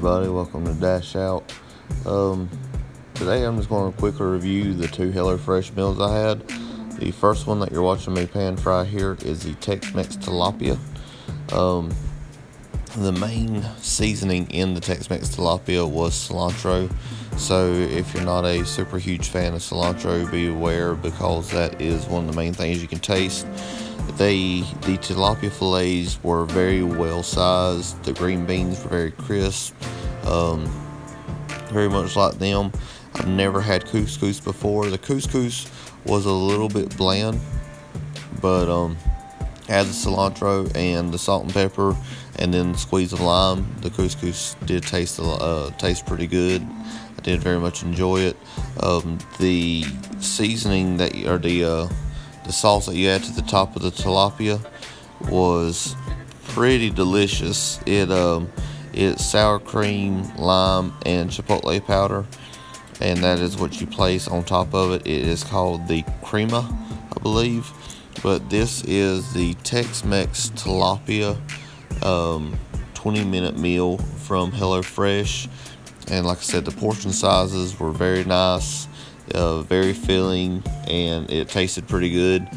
everybody, welcome to Dash Out. Today I'm just going to quickly review the two HelloFresh meals I had. The first one that you're watching me pan fry here is the Tex-Mex tilapia. The main seasoning in the Tex-Mex tilapia was cilantro, so if you're not a super huge fan of cilantro, be aware because that is one of the main things you can taste. The tilapia fillets were very well sized. The green beans were very crisp, very much like them. I've never had couscous before. The couscous was a little bit bland, but add the cilantro and the salt and pepper, and then the squeeze of lime. The couscous did taste pretty good. I did very much enjoy it. The seasoning the sauce that you add to the top of the tilapia was pretty delicious. It's sour cream, lime, and chipotle powder, and that is what you place on top of it. It is called the crema, I believe, but this is the Tex-Mex tilapia 20-minute meal from HelloFresh, and like I said, the portion sizes were very nice. Very filling, and it tasted pretty good.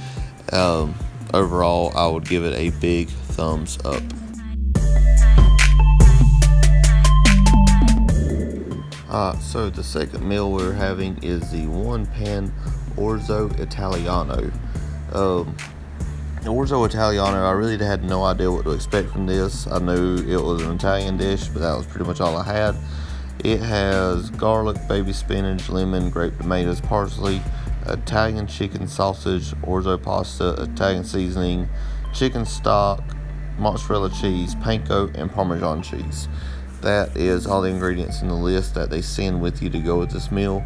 Overall, I would give it a big thumbs up. So the second meal we're having is the one-pan orzo italiano. Orzo italiano, I really had no idea what to expect from this. I knew it was an Italian dish, but that was pretty much all I had. It has garlic, baby spinach, lemon, grape tomatoes, parsley, Italian chicken sausage, orzo pasta, Italian seasoning, chicken stock, mozzarella cheese, panko, and Parmesan cheese. That is all the ingredients in the list that they send with you to go with this meal.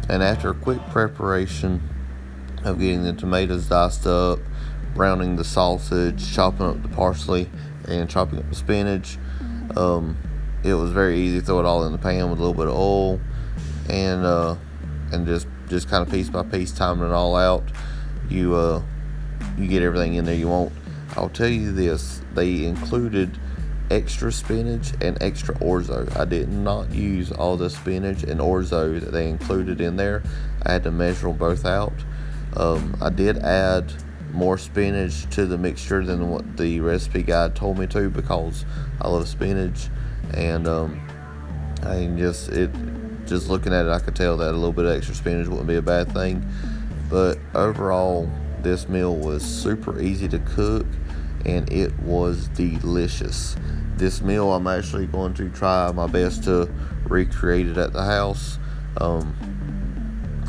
And after a quick preparation of getting the tomatoes diced up, browning the sausage, chopping up the parsley, and chopping up the spinach, it was very easy to throw it all in the pan with a little bit of oil, and just kind of piece by piece timing it all out. You get everything in there you want. I'll tell you this: they included extra spinach and extra orzo. I did not use all the spinach and orzo that they included in there. I had to measure them both out. I did add more spinach to the mixture than what the recipe guide told me to because I love spinach. And just looking at it, I could tell that a little bit of extra spinach wouldn't be a bad thing. But overall, this meal was super easy to cook, and it was delicious. This meal, I'm actually going to try my best to recreate it at the house,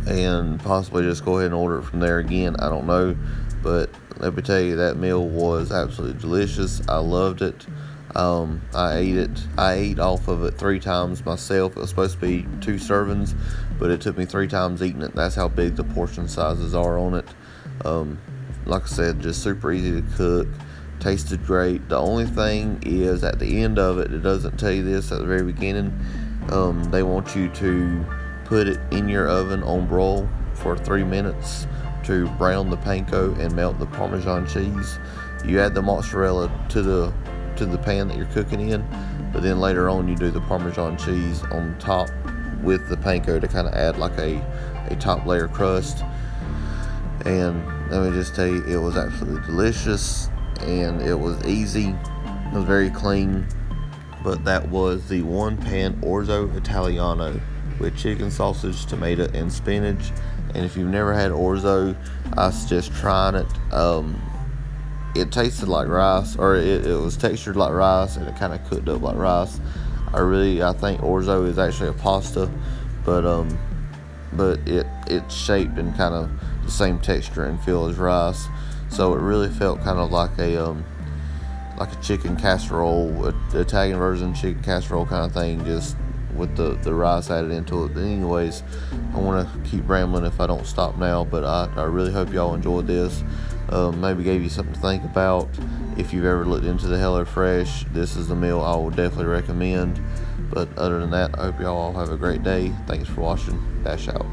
and possibly just go ahead and order it from there again. I don't know, but let me tell you, that meal was absolutely delicious. I loved it. I ate off of it 3 times myself. It was supposed to be 2 servings, but it took me 3 times eating it. That's how big the portion sizes are on it. Like I said, just super easy to cook. Tasted great. The only thing is, at the end of it, it doesn't tell you this at the very beginning. They want you to put it in your oven on broil for 3 minutes to brown the panko and melt the Parmesan cheese. You add the mozzarella to the pan that you're cooking in, but then later on you do the Parmesan cheese on top with the panko to kind of add like a top layer crust. And let me just tell you, it was absolutely delicious, and it was easy. It was very clean. But that was the one-pan orzo italiano with chicken sausage, tomato, and spinach. And if you've never had orzo, I suggest trying it. It tasted like rice, or it was textured like rice, and it kind of cooked up like rice. I think orzo is actually a pasta, but it's shaped in kind of the same texture and feel as rice. So it really felt kind of like a chicken casserole, Italian version chicken casserole kind of thing, just with the rice added into it. But anyways, I want to keep rambling if I don't stop now, but I really hope y'all enjoyed this. Maybe gave you something to think about. If you've ever looked into the HelloFresh, this is the meal I would definitely recommend. But other than that, I hope y'all all have a great day. Thanks for watching. Dash out.